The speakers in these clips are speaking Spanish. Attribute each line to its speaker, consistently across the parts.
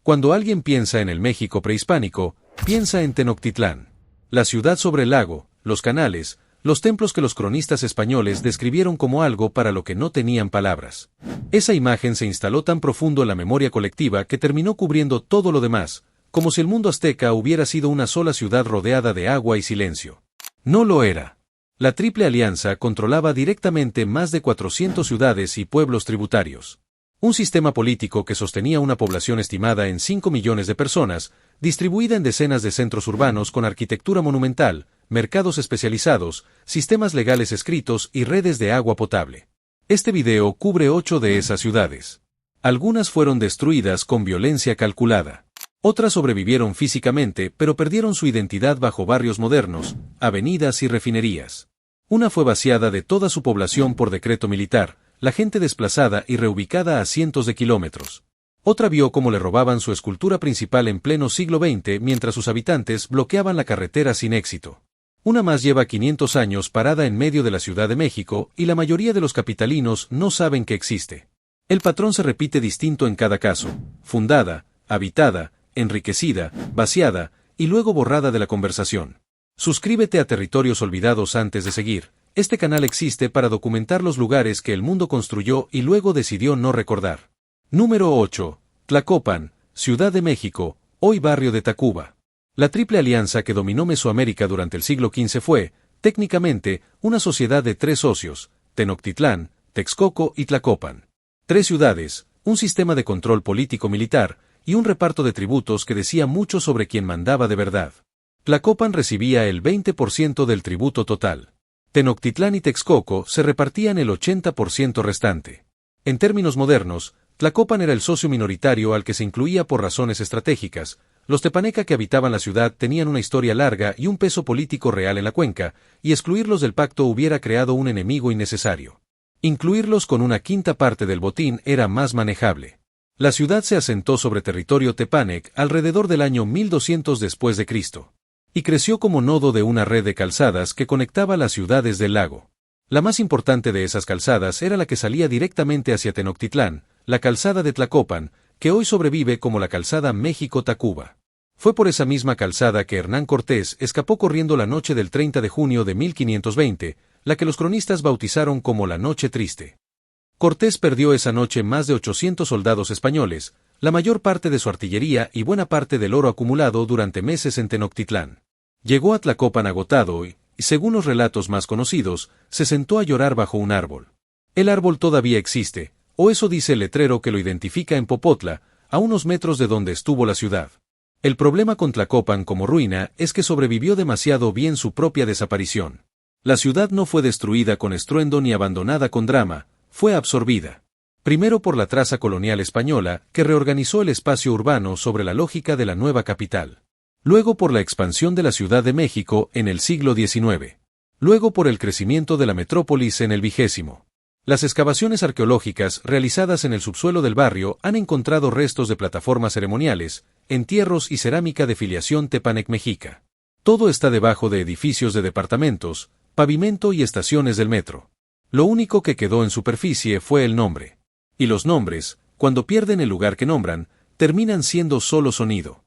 Speaker 1: Cuando alguien piensa en el México prehispánico, piensa en Tenochtitlán. La ciudad sobre el lago, los canales, los templos que los cronistas españoles describieron como algo para lo que no tenían palabras. Esa imagen se instaló tan profundo en la memoria colectiva que terminó cubriendo todo lo demás, como si el mundo azteca hubiera sido una sola ciudad rodeada de agua y silencio. No lo era. La Triple Alianza controlaba directamente más de 400 ciudades y pueblos tributarios. Un sistema político que sostenía una población estimada en 5 millones de personas, distribuida en decenas de centros urbanos con arquitectura monumental, mercados especializados, sistemas legales escritos y redes de agua potable. Este video cubre 8 de esas ciudades. Algunas fueron destruidas con violencia calculada. Otras sobrevivieron físicamente, pero perdieron su identidad bajo barrios modernos, avenidas y refinerías. Una fue vaciada de toda su población por decreto militar, la gente desplazada y reubicada a cientos de kilómetros. Otra vio cómo le robaban su escultura principal en pleno siglo XX mientras sus habitantes bloqueaban la carretera sin éxito. Una más lleva 500 años parada en medio de la Ciudad de México y la mayoría de los capitalinos no saben que existe. El patrón se repite distinto en cada caso: fundada, habitada, enriquecida, vaciada y luego borrada de la conversación. Suscríbete a Territorios Olvidados antes de seguir. Este canal existe para documentar los lugares que el mundo construyó y luego decidió no recordar. Número 8. Tlacopan, Ciudad de México, hoy barrio de Tacuba. La Triple Alianza que dominó Mesoamérica durante el siglo XV fue, técnicamente, una sociedad de 3 socios: Tenochtitlán, Texcoco y Tlacopan. 3 ciudades, un sistema de control político-militar y un reparto de tributos que decía mucho sobre quién mandaba de verdad. Tlacopan recibía el 20% del tributo total. Tenochtitlán y Texcoco se repartían el 80% restante. En términos modernos, Tlacopan era el socio minoritario al que se incluía por razones estratégicas. Los tepaneca que habitaban la ciudad tenían una historia larga y un peso político real en la cuenca, y excluirlos del pacto hubiera creado un enemigo innecesario. Incluirlos con una quinta parte del botín era más manejable. La ciudad se asentó sobre territorio tepanec alrededor del año 1200 después de Cristo. Y creció como nodo de una red de calzadas que conectaba las ciudades del lago. La más importante de esas calzadas era la que salía directamente hacia Tenochtitlán, la calzada de Tlacopan, que hoy sobrevive como la calzada México-Tacuba. Fue por esa misma calzada que Hernán Cortés escapó corriendo la noche del 30 de junio de 1520, la que los cronistas bautizaron como la Noche Triste. Cortés perdió esa noche más de 800 soldados españoles, la mayor parte de su artillería y buena parte del oro acumulado durante meses en Tenochtitlán. Llegó a Tlacopan agotado y, según los relatos más conocidos, se sentó a llorar bajo un árbol. El árbol todavía existe, o eso dice el letrero que lo identifica en Popotla, a unos metros de donde estuvo la ciudad. El problema con Tlacopan como ruina es que sobrevivió demasiado bien su propia desaparición. La ciudad no fue destruida con estruendo ni abandonada con drama, fue absorbida. Primero por la traza colonial española, que reorganizó el espacio urbano sobre la lógica de la nueva capital. Luego por la expansión de la Ciudad de México en el siglo XIX. Luego por el crecimiento de la metrópolis en el XX. Las excavaciones arqueológicas realizadas en el subsuelo del barrio han encontrado restos de plataformas ceremoniales, entierros y cerámica de filiación tepanec-mexica. Todo está debajo de edificios de departamentos, pavimento y estaciones del metro. Lo único que quedó en superficie fue el nombre. Y los nombres, cuando pierden el lugar que nombran, terminan siendo solo sonido.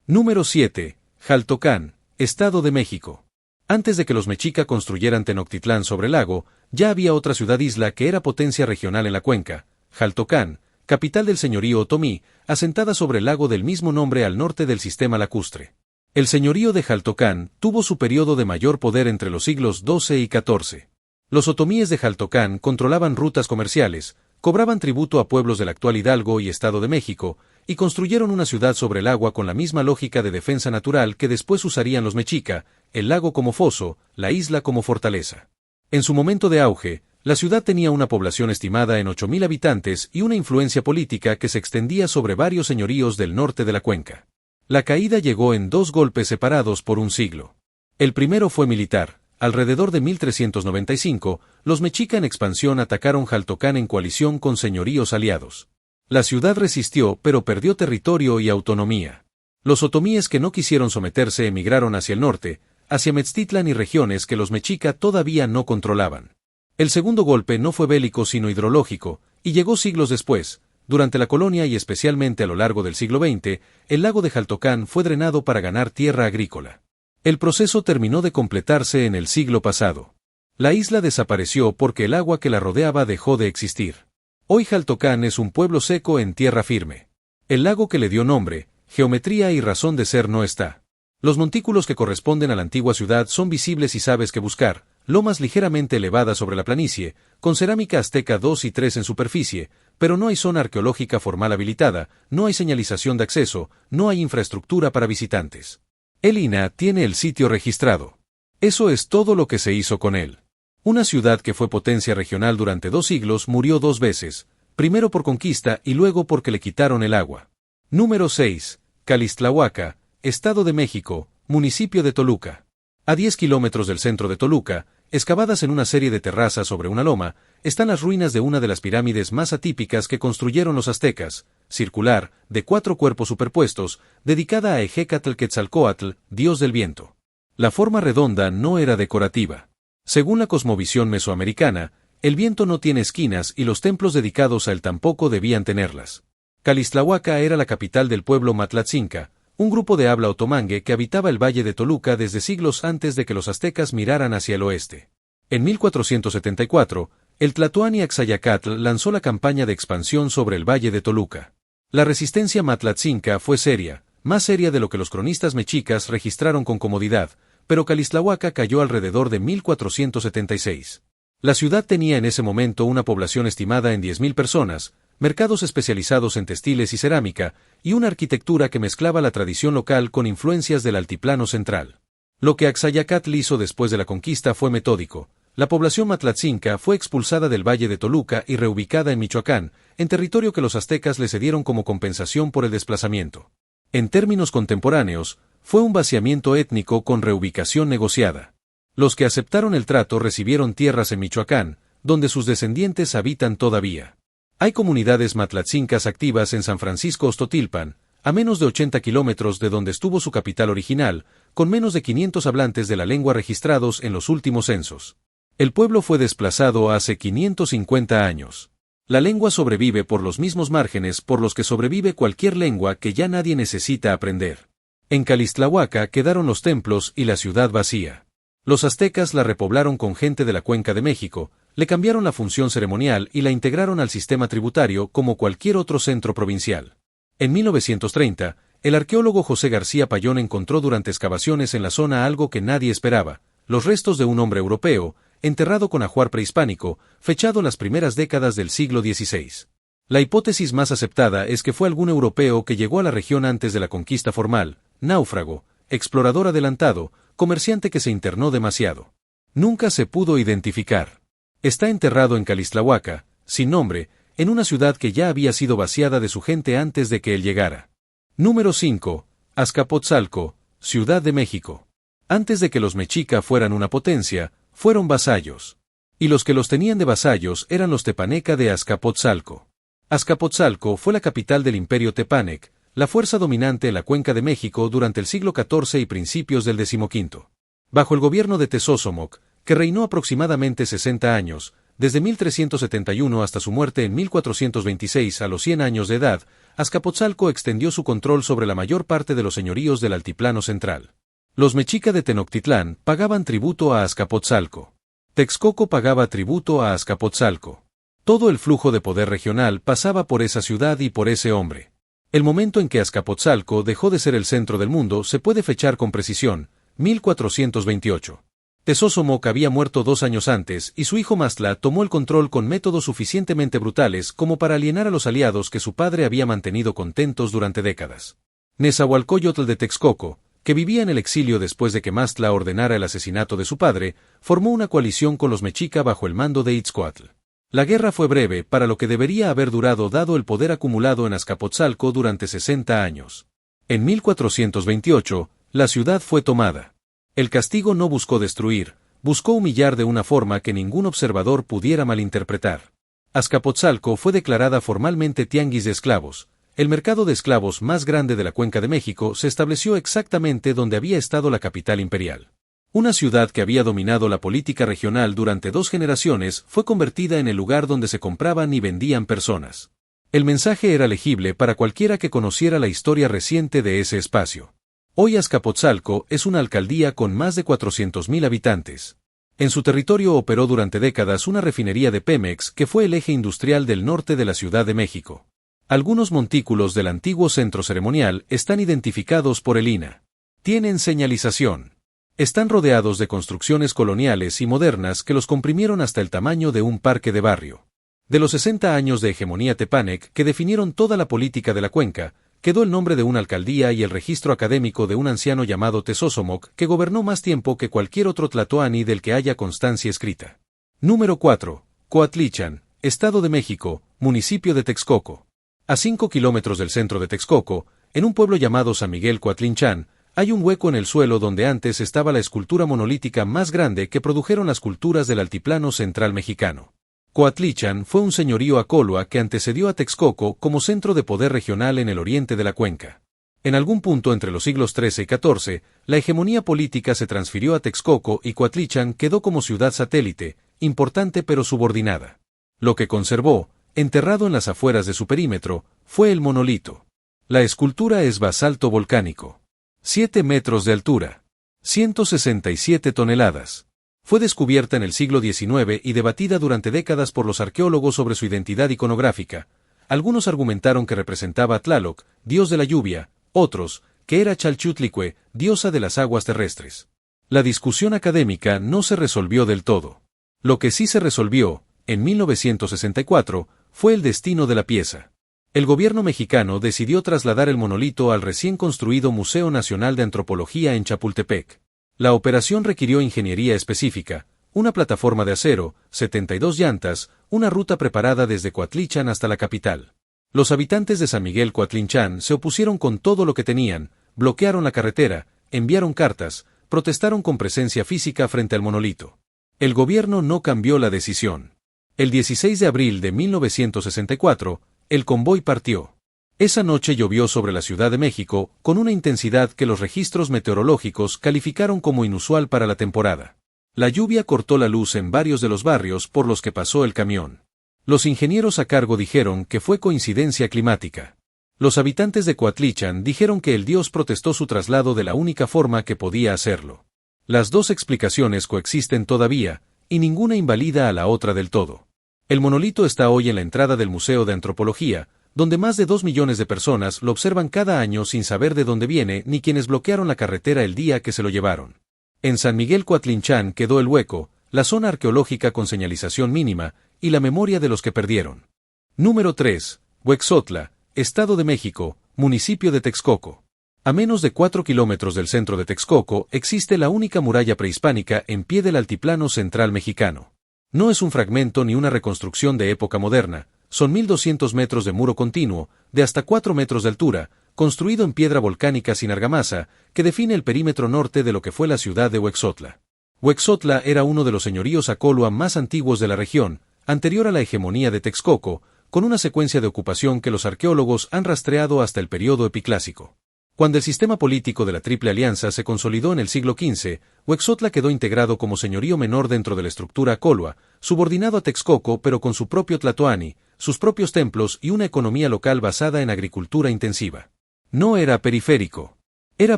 Speaker 1: Número 7. Xaltocán, Estado de México. Antes de que los mexica construyeran Tenochtitlán sobre el lago, ya había otra ciudad-isla que era potencia regional en la cuenca, Xaltocán, capital del señorío otomí, asentada sobre el lago del mismo nombre al norte del sistema lacustre. El señorío de Xaltocán tuvo su periodo de mayor poder entre los siglos XII y XIV. Los otomíes de Xaltocán controlaban rutas comerciales, cobraban tributo a pueblos del actual Hidalgo y Estado de México, y construyeron una ciudad sobre el agua con la misma lógica de defensa natural que después usarían los mexica, el lago como foso, la isla como fortaleza. En su momento de auge, la ciudad tenía una población estimada en 8,000 habitantes y una influencia política que se extendía sobre varios señoríos del norte de la cuenca. La caída llegó en 2 golpes separados por un siglo. El primero fue militar. Alrededor de 1395, los mexica en expansión atacaron Xaltocán en coalición con señoríos aliados. La ciudad resistió pero perdió territorio y autonomía. Los otomíes que no quisieron someterse emigraron hacia el norte, hacia Metztitlán y regiones que los mexica todavía no controlaban. El segundo golpe no fue bélico sino hidrológico, y llegó siglos después, Durante la colonia y especialmente a lo largo del siglo XX, el lago de Xaltocán fue drenado para ganar tierra agrícola. El proceso terminó de completarse en el siglo pasado. La isla desapareció porque el agua que la rodeaba dejó de existir. Hoy Xaltocán es un pueblo seco en tierra firme. El lago que le dio nombre, geometría y razón de ser no está. Los montículos que corresponden a la antigua ciudad son visibles y sabes qué buscar, lomas ligeramente elevadas sobre la planicie, con cerámica azteca 2 y 3 en superficie, pero no hay zona arqueológica formal habilitada, no hay señalización de acceso, no hay infraestructura para visitantes. El INAH tiene el sitio registrado. Eso es todo lo que se hizo con él. Una ciudad que fue potencia regional durante 2 siglos murió 2 veces, primero por conquista y luego porque le quitaron el agua. Número 6. Calixtlahuaca, Estado de México, municipio de Toluca. A 10 kilómetros del centro de Toluca, excavadas en una serie de terrazas sobre una loma, están las ruinas de una de las pirámides más atípicas que construyeron los aztecas, circular, de 4 cuerpos superpuestos, dedicada a Ejecatl-Quetzalcóatl, dios del viento. La forma redonda no era decorativa. Según la cosmovisión mesoamericana, el viento no tiene esquinas y los templos dedicados a él tampoco debían tenerlas. Calixtlahuaca era la capital del pueblo Matlatzinca, un grupo de habla otomangue que habitaba el valle de Toluca desde siglos antes de que los aztecas miraran hacia el oeste. En 1474, el Tlatoani Axayacatl lanzó la campaña de expansión sobre el valle de Toluca. La resistencia matlatzinca fue seria, más seria de lo que los cronistas mexicas registraron con comodidad, pero Calixtlahuaca cayó alrededor de 1476. La ciudad tenía en ese momento una población estimada en 10.000 personas, mercados especializados en textiles y cerámica, y una arquitectura que mezclaba la tradición local con influencias del altiplano central. Lo que Axayacatl hizo después de la conquista fue metódico. La población matlatzinca fue expulsada del valle de Toluca y reubicada en Michoacán, en territorio que los aztecas le cedieron como compensación por el desplazamiento. En términos contemporáneos, fue un vaciamiento étnico con reubicación negociada. Los que aceptaron el trato recibieron tierras en Michoacán, donde sus descendientes habitan todavía. Hay comunidades matlatzincas activas en San Francisco Ostotilpan, a menos de 80 kilómetros de donde estuvo su capital original, con menos de 500 hablantes de la lengua registrados en los últimos censos. El pueblo fue desplazado hace 550 años. La lengua sobrevive por los mismos márgenes por los que sobrevive cualquier lengua que ya nadie necesita aprender. En Calixtlahuaca quedaron los templos y la ciudad vacía. Los aztecas la repoblaron con gente de la Cuenca de México, le cambiaron la función ceremonial y la integraron al sistema tributario como cualquier otro centro provincial. En 1930, el arqueólogo José García Payón encontró durante excavaciones en la zona algo que nadie esperaba, los restos de un hombre europeo, enterrado con ajuar prehispánico, fechado las primeras décadas del siglo XVI. La hipótesis más aceptada es que fue algún europeo que llegó a la región antes de la conquista formal, náufrago, explorador adelantado, comerciante que se internó demasiado. Nunca se pudo identificar. Está enterrado en Calixtlahuaca, sin nombre, en una ciudad que ya había sido vaciada de su gente antes de que él llegara. Número 5. Azcapotzalco, Ciudad de México. Antes de que los mexica fueran una potencia, fueron vasallos. Y los que los tenían de vasallos eran los tepaneca de Azcapotzalco. Azcapotzalco fue la capital del imperio Tepanec, la fuerza dominante en la Cuenca de México durante el siglo XIV y principios del XV. Bajo el gobierno de Tezósomoc, que reinó aproximadamente 60 años, desde 1371 hasta su muerte en 1426 a los 100 años de edad, Azcapotzalco extendió su control sobre la mayor parte de los señoríos del altiplano central. Los mexica de Tenochtitlán pagaban tributo a Azcapotzalco. Texcoco pagaba tributo a Azcapotzalco. Todo el flujo de poder regional pasaba por esa ciudad y por ese hombre. El momento en que Azcapotzalco dejó de ser el centro del mundo se puede fechar con precisión, 1428. Tezósomoc había muerto 2 años antes y su hijo Mastla tomó el control con métodos suficientemente brutales como para alienar a los aliados que su padre había mantenido contentos durante décadas. Nezahualcóyotl de Texcoco, que vivía en el exilio después de que Mastla ordenara el asesinato de su padre, formó una coalición con los mexica bajo el mando de Itzcoatl. La guerra fue breve para lo que debería haber durado dado el poder acumulado en Azcapotzalco durante 60 años. En 1428, la ciudad fue tomada. El castigo no buscó destruir, buscó humillar de una forma que ningún observador pudiera malinterpretar. Azcapotzalco fue declarada formalmente tianguis de esclavos. El mercado de esclavos más grande de la Cuenca de México se estableció exactamente donde había estado la capital imperial. Una ciudad que había dominado la política regional durante 2 generaciones fue convertida en el lugar donde se compraban y vendían personas. El mensaje era legible para cualquiera que conociera la historia reciente de ese espacio. Hoy Azcapotzalco es una alcaldía con más de 400.000 habitantes. En su territorio operó durante décadas una refinería de Pemex que fue el eje industrial del norte de la Ciudad de México. Algunos montículos del antiguo centro ceremonial están identificados por el INAH. Tienen señalización. Están rodeados de construcciones coloniales y modernas que los comprimieron hasta el tamaño de un parque de barrio. De los 60 años de hegemonía tepanec que definieron toda la política de la cuenca, quedó el nombre de una alcaldía y el registro académico de un anciano llamado Tezosomoc que gobernó más tiempo que cualquier otro tlatoani del que haya constancia escrita. Número 4. Coatlichan, Estado de México, municipio de Texcoco. A 5 kilómetros del centro de Texcoco, en un pueblo llamado San Miguel Coatlinchán, hay un hueco en el suelo donde antes estaba la escultura monolítica más grande que produjeron las culturas del altiplano central mexicano. Coatlichan fue un señorío acolua que antecedió a Texcoco como centro de poder regional en el oriente de la cuenca. En algún punto entre los siglos XIII y XIV, la hegemonía política se transfirió a Texcoco y Coatlichan quedó como ciudad satélite, importante pero subordinada. Lo que conservó, enterrado en las afueras de su perímetro, fue el monolito. La escultura es basalto volcánico. 7 metros de altura. 167 toneladas. Fue descubierta en el siglo XIX y debatida durante décadas por los arqueólogos sobre su identidad iconográfica. Algunos argumentaron que representaba a Tlaloc, dios de la lluvia, otros, que era Chalchutlicue, diosa de las aguas terrestres. La discusión académica no se resolvió del todo. Lo que sí se resolvió, en 1964, fue el destino de la pieza. El gobierno mexicano decidió trasladar el monolito al recién construido Museo Nacional de Antropología en Chapultepec. La operación requirió ingeniería específica, una plataforma de acero, 72 llantas, una ruta preparada desde Coatlichan hasta la capital. Los habitantes de San Miguel Coatlinchán se opusieron con todo lo que tenían, bloquearon la carretera, enviaron cartas, protestaron con presencia física frente al monolito. El gobierno no cambió la decisión. El 16 de abril de 1964, el convoy partió. Esa noche llovió sobre la Ciudad de México con una intensidad que los registros meteorológicos calificaron como inusual para la temporada. La lluvia cortó la luz en varios de los barrios por los que pasó el camión. Los ingenieros a cargo dijeron que fue coincidencia climática. Los habitantes de Coatlichan dijeron que el dios protestó su traslado de la única forma que podía hacerlo. Las dos explicaciones coexisten todavía, y ninguna invalida a la otra del todo. El monolito está hoy en la entrada del Museo de Antropología, donde más de 2 millones de personas lo observan cada año sin saber de dónde viene ni quienes bloquearon la carretera el día que se lo llevaron. En San Miguel Coatlinchán quedó el hueco, la zona arqueológica con señalización mínima, y la memoria de los que perdieron. Número 3. Huexotla, Estado de México, municipio de Texcoco. A menos de 4 kilómetros del centro de Texcoco existe la única muralla prehispánica en pie del altiplano central mexicano. No es un fragmento ni una reconstrucción de época moderna. Son 1.200 metros de muro continuo, de hasta 4 metros de altura, construido en piedra volcánica sin argamasa, que define el perímetro norte de lo que fue la ciudad de Huexotla. Huexotla era uno de los señoríos acolua más antiguos de la región, anterior a la hegemonía de Texcoco, con una secuencia de ocupación que los arqueólogos han rastreado hasta el período epiclásico. Cuando el sistema político de la Triple Alianza se consolidó en el siglo XV, Huexotla quedó integrado como señorío menor dentro de la estructura acolua, subordinado a Texcoco pero con su propio tlatoani, sus propios templos y una economía local basada en agricultura intensiva. No era periférico. Era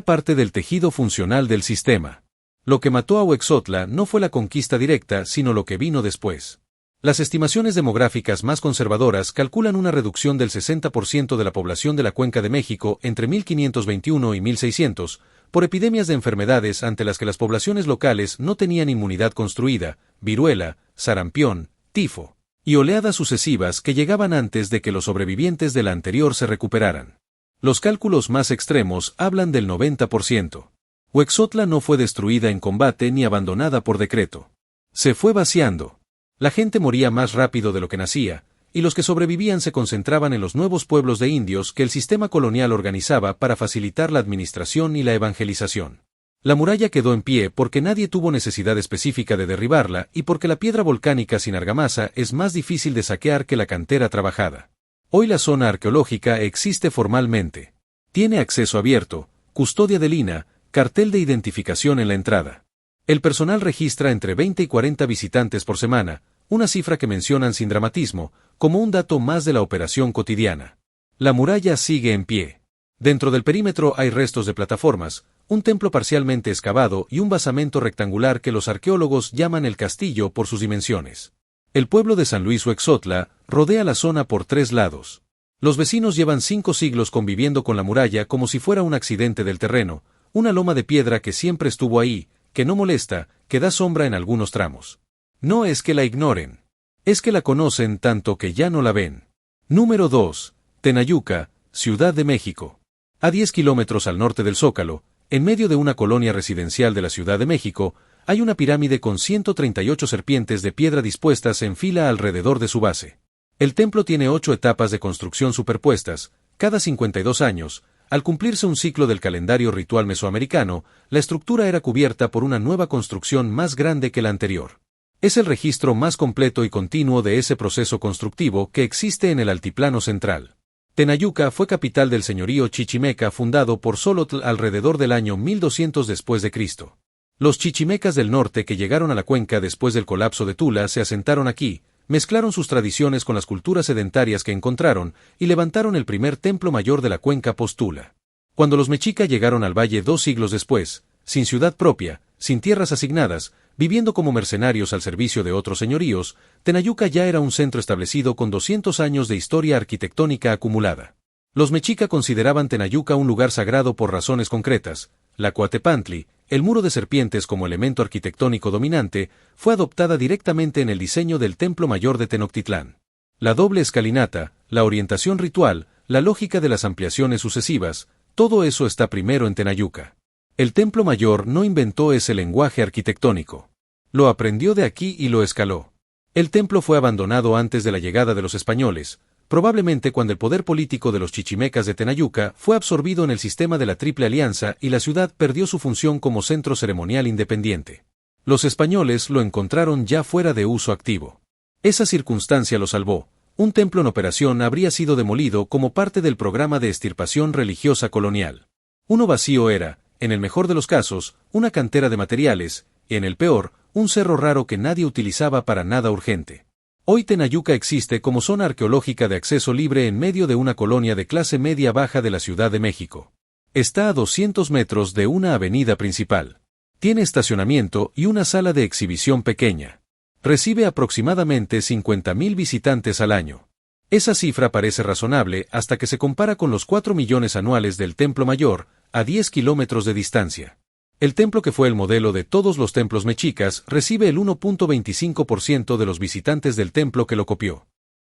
Speaker 1: parte del tejido funcional del sistema. Lo que mató a Huexotla no fue la conquista directa, sino lo que vino después. Las estimaciones demográficas más conservadoras calculan una reducción del 60% de la población de la Cuenca de México entre 1521 y 1600, por epidemias de enfermedades ante las que las poblaciones locales no tenían inmunidad construida, viruela, sarampión, tifo, y oleadas sucesivas que llegaban antes de que los sobrevivientes de la anterior se recuperaran. Los cálculos más extremos hablan del 90%. Huexotla no fue destruida en combate ni abandonada por decreto. Se fue vaciando. La gente moría más rápido de lo que nacía, y los que sobrevivían se concentraban en los nuevos pueblos de indios que el sistema colonial organizaba para facilitar la administración y la evangelización. La muralla quedó en pie porque nadie tuvo necesidad específica de derribarla y porque la piedra volcánica sin argamasa es más difícil de saquear que la cantera trabajada. Hoy la zona arqueológica existe formalmente. Tiene acceso abierto, custodia del INAH, cartel de identificación en la entrada. El personal registra entre 20 y 40 visitantes por semana, una cifra que mencionan sin dramatismo, como un dato más de la operación cotidiana. La muralla sigue en pie. Dentro del perímetro hay restos de plataformas, un templo parcialmente excavado y un basamento rectangular que los arqueólogos llaman el castillo por sus dimensiones. El pueblo de San Luis Huexotla rodea la zona por 3 lados. Los vecinos llevan 5 siglos conviviendo con la muralla como si fuera un accidente del terreno, una loma de piedra que siempre estuvo ahí, que no molesta, que da sombra en algunos tramos. No es que la ignoren. Es que la conocen tanto que ya no la ven. Número 2. Tenayuca, Ciudad de México. A 10 kilómetros al norte del Zócalo, en medio de una colonia residencial de la Ciudad de México, hay una pirámide con 138 serpientes de piedra dispuestas en fila alrededor de su base. El templo tiene 8 etapas de construcción superpuestas, cada 52 años. Al cumplirse un ciclo del calendario ritual mesoamericano, la estructura era cubierta por una nueva construcción más grande que la anterior. Es el registro más completo y continuo de ese proceso constructivo que existe en el altiplano central. Tenayuca fue capital del señorío chichimeca fundado por Xolotl alrededor del año 1200 después de Cristo. Los chichimecas del norte que llegaron a la cuenca después del colapso de Tula se asentaron aquí, mezclaron sus tradiciones con las culturas sedentarias que encontraron y levantaron el primer templo mayor de la cuenca post-Tula. Cuando los mexica llegaron al valle 2 siglos después, sin ciudad propia, sin tierras asignadas, viviendo como mercenarios al servicio de otros señoríos, Tenayuca ya era un centro establecido con 200 años de historia arquitectónica acumulada. Los mexica consideraban Tenayuca un lugar sagrado por razones concretas. La Coatepantli, el muro de serpientes como elemento arquitectónico dominante, fue adoptada directamente en el diseño del Templo Mayor de Tenochtitlán. La doble escalinata, la orientación ritual, la lógica de las ampliaciones sucesivas, todo eso está primero en Tenayuca. El Templo Mayor no inventó ese lenguaje arquitectónico. Lo aprendió de aquí y lo escaló. El templo fue abandonado antes de la llegada de los españoles, probablemente cuando el poder político de los chichimecas de Tenayuca fue absorbido en el sistema de la Triple Alianza y la ciudad perdió su función como centro ceremonial independiente. Los españoles lo encontraron ya fuera de uso activo. Esa circunstancia lo salvó. Un templo en operación habría sido demolido como parte del programa de extirpación religiosa colonial. Uno vacío era, en el mejor de los casos, una cantera de materiales, y en el peor, un cerro raro que nadie utilizaba para nada urgente. Hoy Tenayuca existe como zona arqueológica de acceso libre en medio de una colonia de clase media-baja de la Ciudad de México. Está a 200 metros de una avenida principal. Tiene estacionamiento y una sala de exhibición pequeña. Recibe aproximadamente 50,000 visitantes al año. Esa cifra parece razonable hasta que se compara con los 4 millones anuales del Templo Mayor, a 10 kilómetros de distancia. El templo que fue el modelo de todos los templos mexicas recibe el 1.25% de los visitantes del templo que lo copió.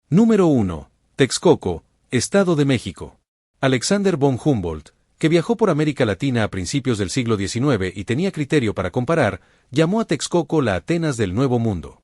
Speaker 1: Número 1. Texcoco, Estado de México. Alexander von Humboldt, que viajó por América Latina a principios del siglo XIX y tenía criterio para comparar, llamó a Texcoco la Atenas del Nuevo Mundo.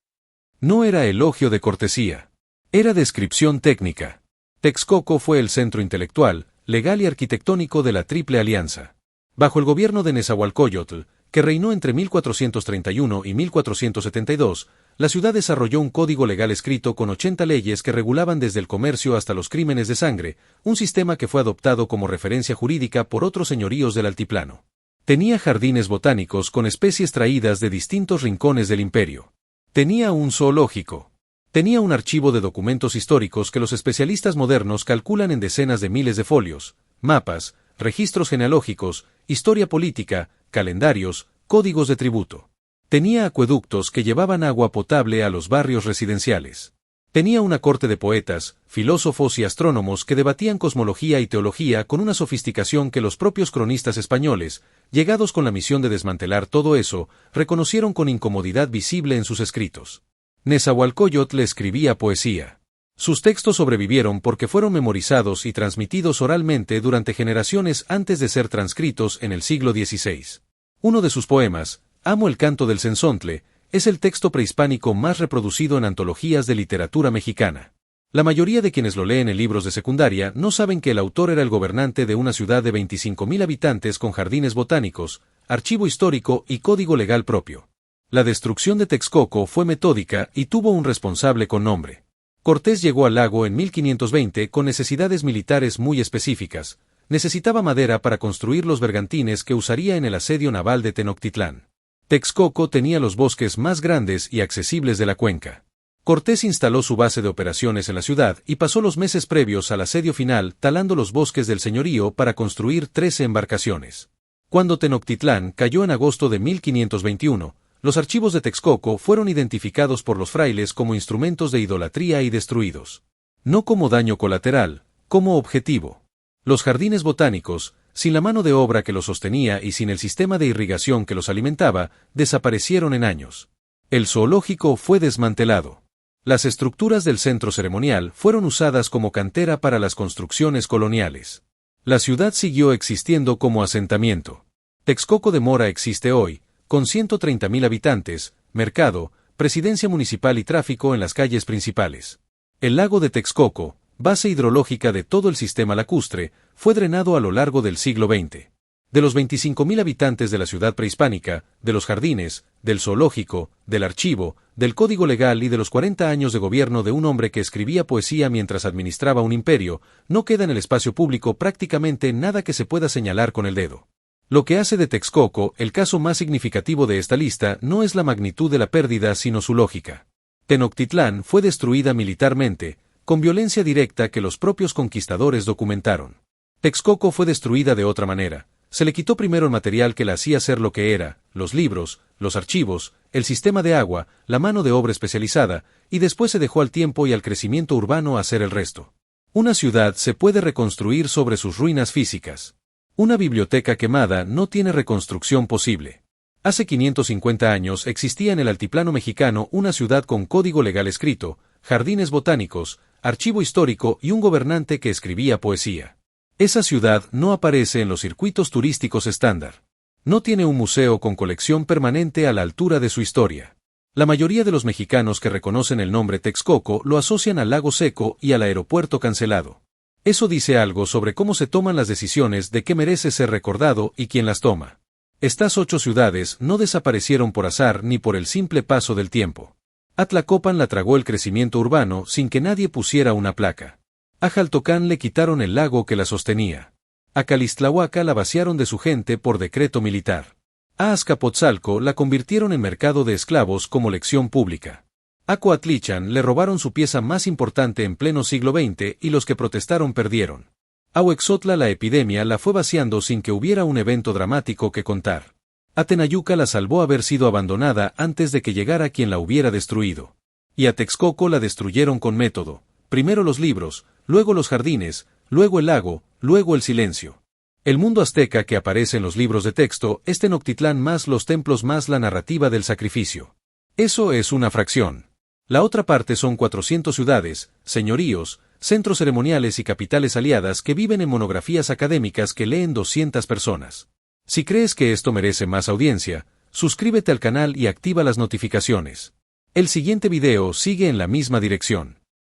Speaker 1: No era elogio de cortesía. Era descripción técnica. Texcoco fue el centro intelectual, legal y arquitectónico de la Triple Alianza. Bajo el gobierno de Nezahualcóyotl, que reinó entre 1431 y 1472, la ciudad desarrolló un código legal escrito con 80 leyes que regulaban desde el comercio hasta los crímenes de sangre, un sistema que fue adoptado como referencia jurídica por otros señoríos del altiplano. Tenía jardines botánicos con especies traídas de distintos rincones del imperio. Tenía un zoológico. Tenía un archivo de documentos históricos que los especialistas modernos calculan en decenas de miles de folios, mapas, registros genealógicos, historia política, calendarios, códigos de tributo. Tenía acueductos que llevaban agua potable a los barrios residenciales. Tenía una corte de poetas, filósofos y astrónomos que debatían cosmología y teología con una sofisticación que los propios cronistas españoles, llegados con la misión de desmantelar todo eso, reconocieron con incomodidad visible en sus escritos. Nezahualcóyotl le escribía poesía. Sus textos sobrevivieron porque fueron memorizados y transmitidos oralmente durante generaciones antes de ser transcritos en el siglo XVI. Uno de sus poemas, Amo el canto del cenzontle, es el texto prehispánico más reproducido en antologías de literatura mexicana. La mayoría de quienes lo leen en libros de secundaria no saben que el autor era el gobernante de una ciudad de 25,000 habitantes con jardines botánicos, archivo histórico y código legal propio. La destrucción de Texcoco fue metódica y tuvo un responsable con nombre. Cortés llegó al lago en 1520 con necesidades militares muy específicas. Necesitaba madera para construir los bergantines que usaría en el asedio naval de Tenochtitlán. Texcoco tenía los bosques más grandes y accesibles de la cuenca. Cortés instaló su base de operaciones en la ciudad y pasó los meses previos al asedio final talando los bosques del señorío para construir 13 embarcaciones. Cuando Tenochtitlán cayó en agosto de 1521, los archivos de Texcoco fueron identificados por los frailes como instrumentos de idolatría y destruidos. No como daño colateral, como objetivo. Los jardines botánicos, sin la mano de obra que los sostenía y sin el sistema de irrigación que los alimentaba, desaparecieron en años. El zoológico fue desmantelado. Las estructuras del centro ceremonial fueron usadas como cantera para las construcciones coloniales. La ciudad siguió existiendo como asentamiento. Texcoco de Mora existe hoy, con 130.000 habitantes, mercado, presidencia municipal y tráfico en las calles principales. El lago de Texcoco, base hidrológica de todo el sistema lacustre, fue drenado a lo largo del siglo XX. De los 25.000 habitantes de la ciudad prehispánica, de los jardines, del zoológico, del archivo, del código legal y de los 40 años de gobierno de un hombre que escribía poesía mientras administraba un imperio, no queda en el espacio público prácticamente nada que se pueda señalar con el dedo. Lo que hace de Texcoco el caso más significativo de esta lista no es la magnitud de la pérdida sino su lógica. Tenochtitlán fue destruida militarmente, con violencia directa que los propios conquistadores documentaron. Texcoco fue destruida de otra manera. Se le quitó primero el material que la hacía ser lo que era, los libros, los archivos, el sistema de agua, la mano de obra especializada, y después se dejó al tiempo y al crecimiento urbano hacer el resto. Una ciudad se puede reconstruir sobre sus ruinas físicas. Una biblioteca quemada no tiene reconstrucción posible. Hace 550 años existía en el altiplano mexicano una ciudad con código legal escrito, jardines botánicos, archivo histórico y un gobernante que escribía poesía. Esa ciudad no aparece en los circuitos turísticos estándar. No tiene un museo con colección permanente a la altura de su historia. La mayoría de los mexicanos que reconocen el nombre Texcoco lo asocian al lago seco y al aeropuerto cancelado. Eso dice algo sobre cómo se toman las decisiones de qué merece ser recordado y quién las toma. Estas 8 ciudades no desaparecieron por azar ni por el simple paso del tiempo. A Tlacopan la tragó el crecimiento urbano sin que nadie pusiera una placa. A Jaltocán le quitaron el lago que la sostenía. A Calixtlahuaca la vaciaron de su gente por decreto militar. A Azcapotzalco la convirtieron en mercado de esclavos como lección pública. A Coatlichan le robaron su pieza más importante en pleno siglo XX y los que protestaron perdieron. A Huexotla la epidemia la fue vaciando sin que hubiera un evento dramático que contar. A Tenayuca la salvó haber sido abandonada antes de que llegara quien la hubiera destruido. Y a Texcoco la destruyeron con método. Primero los libros, luego los jardines, luego el lago, luego el silencio. El mundo azteca que aparece en los libros de texto es Tenochtitlán más los templos más la narrativa del sacrificio. Eso es una fracción. La otra parte son 400 ciudades, señoríos, centros ceremoniales y capitales aliadas que viven en monografías académicas que leen 200 personas. Si crees que esto merece más audiencia, suscríbete al canal y activa las notificaciones. El siguiente video sigue en la misma dirección.